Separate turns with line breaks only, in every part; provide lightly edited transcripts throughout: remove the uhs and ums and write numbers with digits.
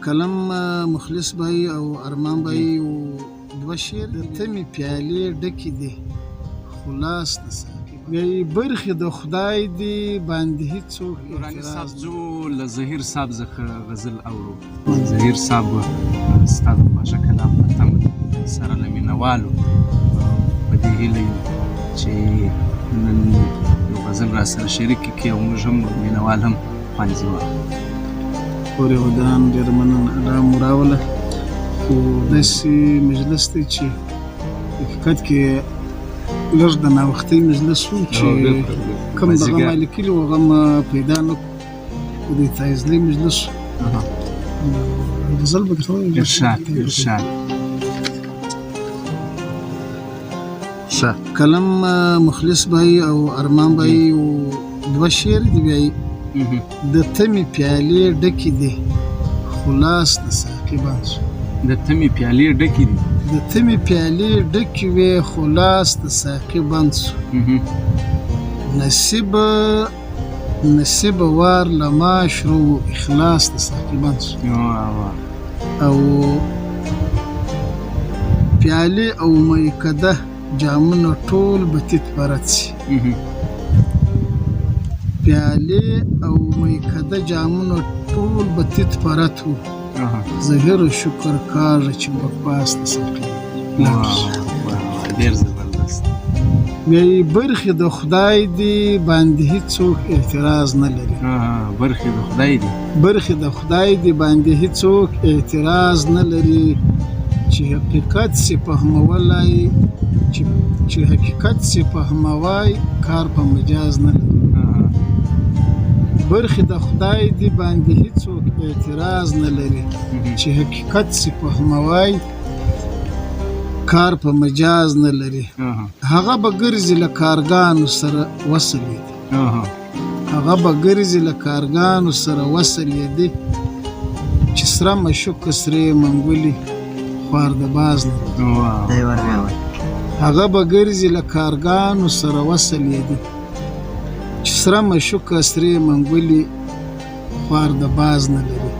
کلم مخلص بھائی او ارمان بھائی و دوه شعر د تمې پیالې ډکې دي خلاص د ساقي بیا برخې د خدای دی باندې هیڅوک
نوراني صاحب زه له ظهیر صاحب څخه غزل اورو ظهیر صاحب ستا د خوږه کلام په تمه سره له مینوالو په دې هیله یو چې نن یو غزل راسره شریک کړي او موږ هم مینوال هم خوند ځي واخلو
پورې ودان ډېره مننه دا مو راوله خو داسې مجلس دی چې حقیقت کې لږ د ناوختي مجلس و چې کوم دغه ما لیکلي و هغه ما پیدا نه کړو د تایزلي مجلس غزل به درته ووایم
ارشاد
کلم مخلص بھائی او ارمان بھائی و دوه شعر دي بیا د تمې پیالې ډکې دي خلاص د ساقي بند شو
د تمې پیالې ډکې دي
د تمې پیالې ډکې وې خلاص د ساقي بند شو نصیب وار له ما شروع اخلاص د ساقي بند شو او پیالې او میکده جامونه ټول به تیت پرت شي پیالې او میکده جامونه ټول به تیت پرت وو ظهیر شکر کاږه چې بکواس د ساقي
ډېر زبردست
بیا برخې د خدای دی باندې هیڅوک اعتراض نه لري
برخې د خدای دی
برخې د خدای دی باندې هیڅوک اعتراض نه لري چې حقیقت سي فهمولای چې حقیقت سي فهموای کار په مجاز نه لري برخې د خدای دی باندې هیڅوک اعتراض نه لري چې حقیقت سي فهموای کار په مجاز نه لري هغه به ګرځي له کارګانو سره وصل دی هغه به ګرځي له کارګانو سره وصل دی چې سره مشوکه سرې منګولي خوار د باز نه هغه به ګرځي له کارګانو سره وصل دی چې سره مشوکه سرې منګولي خوار د باز نه لري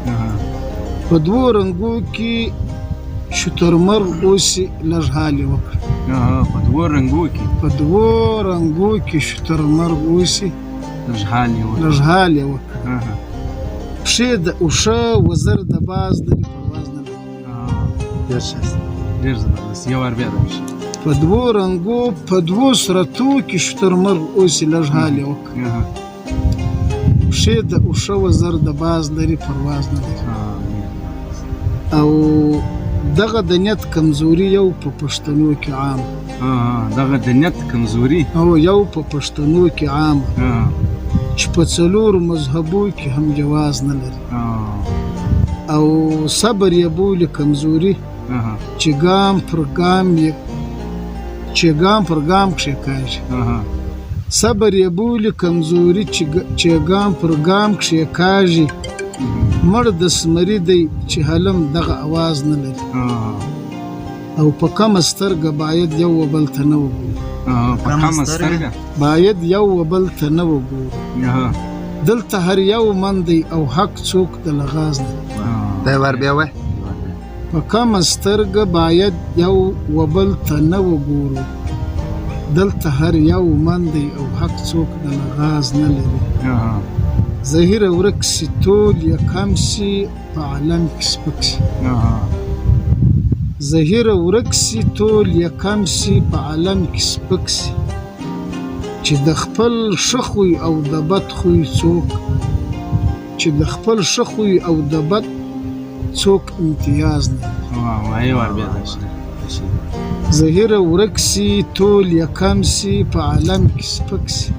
په دوو رنګو کې شترمرغ اوسي لږ حال یې وکړه
په دوو رنګو کې
شترمرغ اوسي
لږ حال یې
وکړه پښې د اوښه وزر د باز لري پرواز نه لري
ډېر زبردست یو وار بیا دا شي
په دوو رنګو په دوو صورتو کې شترمرغ اوسي لږ حال یې وکړه پښې د اوښه وزر د باز لري پرواز نه لري او دغه د نیت کمزوري یو په پښتنو کې عام
دغه د نیت کمزوري
او یو په پښتنو کې عام چې په څلورو مذهبو کې هم جواز نه لري او صبر یې بولي کمزوري چې ګام پر ګام کښې صبر یې بولي کمزوري چې ګام پر ګام کښې کاږي مړ د سمري دی چې هلم دغه اواز نه لري او په کمه سترګه باید یو و بل ته نه وګورو دلته هر یو من دی او حق څوک د لغاز نه په کمه سترګه باید یو و بل ته نه وګورو دلته هر یو من دی او حق څوک د لغاز نه لري ظهیر ورک سی ټول یکم سی په عالم کې سپک سی ظهیر ورک سی ټول یکم سی په عالم کې سپک سی چې د خپل شخوي او د بد خوی څوک امتیاز نه ظهیر ورک سی ټول یکم سی په عالم کې سپک سی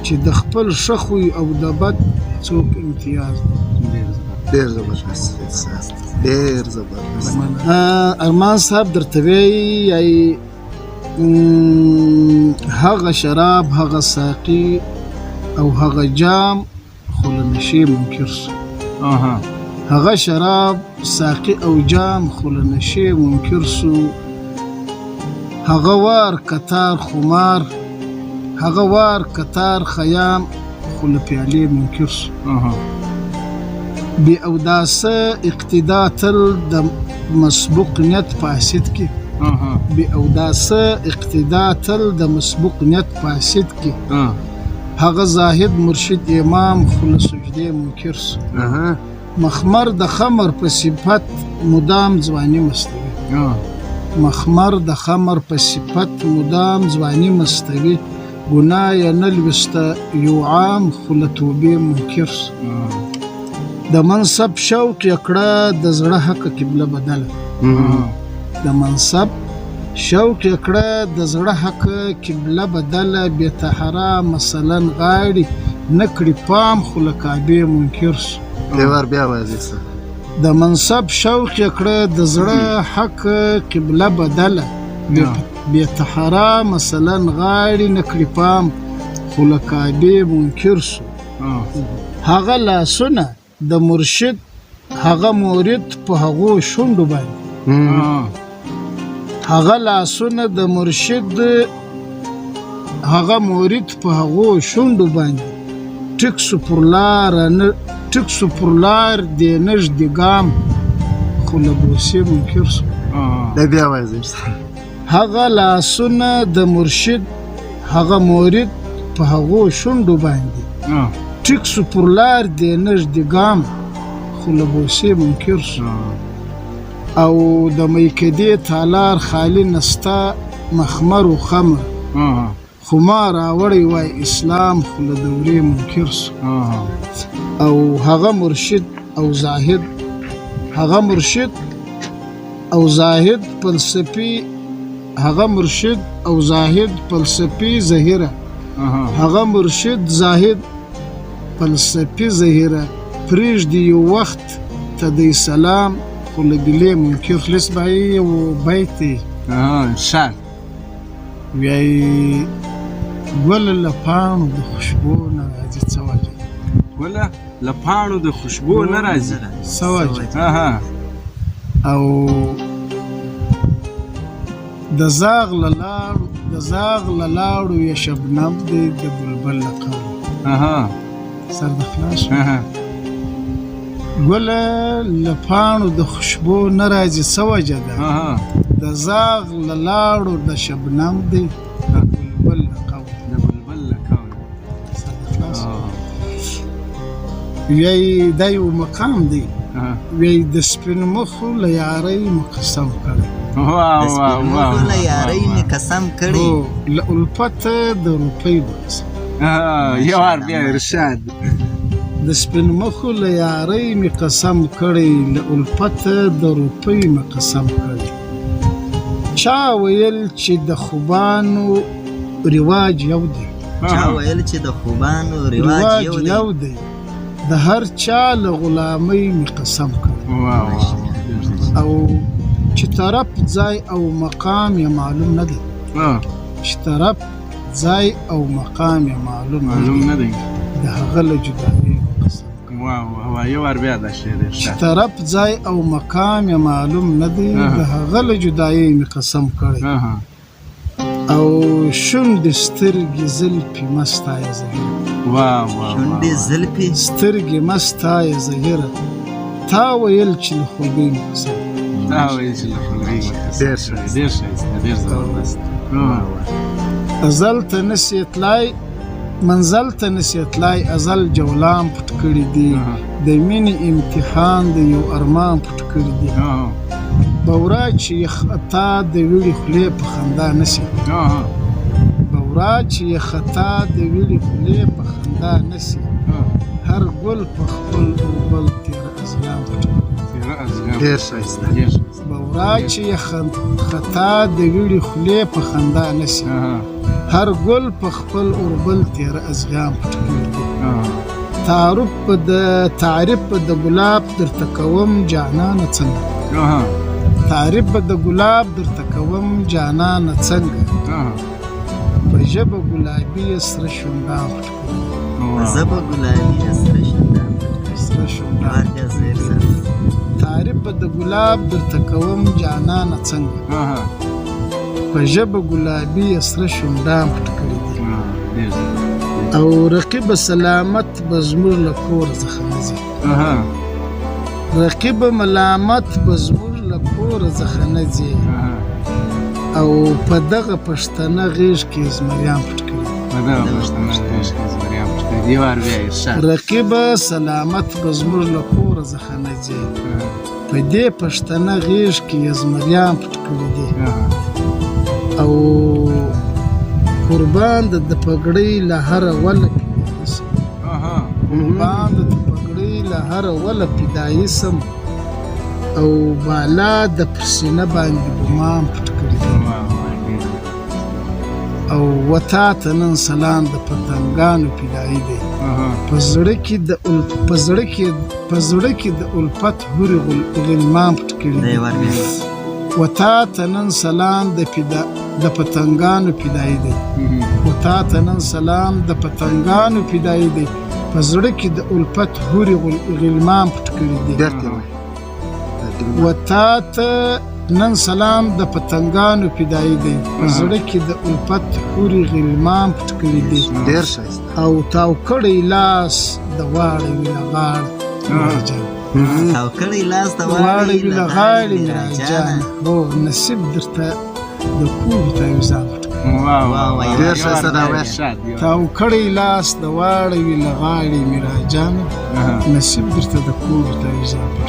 چې د خپل شخوي او د بد څوک امتیاز
ډېر زبردست
ارمان صاحب درته وایي هغه شراب هغه ساقي او هغه جام خو له نشې منکر سو هغه شراب ساقي او جام خو له نشې منکر سو هغه وار کتار خمار هغه وار کتار خیام خو له پیالې منکر سو بې اوداسه اقتدا تل د مسبوق نیت فاسد کې بې اوداسه اقتدا تل د مسبوق نیت فاسد کې هغه زاهد مرشد امام خو له سجدې منکر سو مخمر د خمر په صفت مدام ځواني مستوي مخمر د خمر په صفت مدام ځواني مستوي ګناه یې نه لوسته یو عام خو له توبې منکر سو د منصب شوق یې کړه د زړه حق قبله بدله د منصب شوق یې کړه د زړه حق قبله بدله بې طهره مثلا غاړي نه کړي پام خو له کعبې منکر سو د منصب شوق یې کړه د زړه حق قبله بدله بې طهره مثلا غاړي نه کړي پام خو له کعبې منکر سو هغه لاسونه د مرشد هغه مورد په هغو شونډو باندې هغه لاسونه د مرشد هغه مورد په هغو شونډو باندې ټیک سو پر لار د نږدې ګام خو له بوسې منکر سو هغه لاسونه د مرشد هغه مورد په هغو شونډو باندې ټیک سو پر لار د نږدې ګام خو له بوسې منکر سو او د میکدې تالار خالی نستا مخمر و خمر خو ما راوړی وای اسلام خو له دورې منکر سو او هغه مرشد او زاهد هغه مرشد او زاهد فلسفي هغه مرشد او زاهد فلسفي ظاهره هغه مرشد زاهد فلسفي ظاهره پرېږدي یو وخت ته د سلام خو له ګیلې منکر خلص به و بیت
ارشاد
وایي ګله له پاڼو د خوشبو نه راځي څه وجه
ګله له پاڼو د خوشبو نه راځي
څه وجه او د زاغ له لاړو یې شبنم دی د بلبل له قول سر د خلاص ګله له پاڼو د خوشبو نه راځي څه وجه ده د زاغ له لاړو د شبنم دی د بلبل له قول سر د خلاص وایي دا یو مقام دی وایي د سپین مخو له یارۍ مو قسم کړی
له یارۍ مې قسم کړی
له الفته د روپۍ بقسم
یو وار بیا ارشاد
د سپین مخو له یارۍ مې قسم کړی له الفته د روپۍ مې قسم کړی چا ویل چې د خوبانو رواج یو دی یو دی د هر چا له غلامۍ مې قسم کړی او چې طرف ځای او مقام یې معلوم نه دی چې طرف ځای او مقام یې معلوم
نه دی
د هغه له جدایۍ
یو وار بیا دا شعر
چې طرف ځای او مقام یې معلوم نه دی د هغه له جدایۍ مې قسم کړی او شونډې سترګې زلفې مستا یې زهیره سترګې مستا یې زهیره تا ویل چې له خولګۍ مې قسم ازل ته نسې تلای منزل ته نسې تلای ازل جولان پټ کړي دي د مینې امتحان د یو ارمان پټ کړي دي بورا چې خطا د ویړې خولې په خندا نسي بورا چې خطا د ویړې خولې په خندا نسي هر ګل په خپل بل تیر ازلام پټ
ډېر ښایسته
بورا چې خطا د ویړې خولې په خندا نسي هر ګل په خپل اوربل تیر ازغام پټ کړي دي تعریف د ګلاب درته کوم جانانه څنګه تعریف د ګلاب درته کوم جانانه څنګه په ژبه ګلابي سره شونډان پټ کړي تعریف د ګلاب درته کوم جانانه څنګه په ژبه ګلابي سره شونډان پټ کړي دي او رقیب سلامت به زموږ له کور څخه نه ځي رقیب ملامت به زموږ له کوره څخه نه ځي او په دغه پښتنه غېږ کې زمریان پټ کړي. رقیب سلامت به زموږ له کوره څخه نه ځي په دې پښتنه غېږ کې زمریان پټ کړي دي او قربان د پګړۍ له هره وله پیدایي سم. قربان د پګړۍ له هره وله پیدایي سم او بالا د پر سینه باندې ګمان پټ کړي دي او وتا ته نن سلام د پتنګانو پیدایي دی په زړه کې د الفت هورې غلمان پټ کړي دي وتا ته نن سلام د پتنګانو پیدایي دی وتا ته نن سلام د پتنګانو پیدایي دی په زړه کې د الفت هورې غلمان پټ کړي دي وتا ته نن سلام د پتنګانو پیدایي دی په زړه کې د الفت هورې غلمان پټ کړي دي او تاو کړی لاس د واړوي له غاړه
او کړی لاس د
واړوي له غاړې مراجان هو نصیب درته د کوډ تاویزان پټ تاو کړی لاس د واړوي له غاړې مراجان نصیب درته د کوډ تاویزان پټ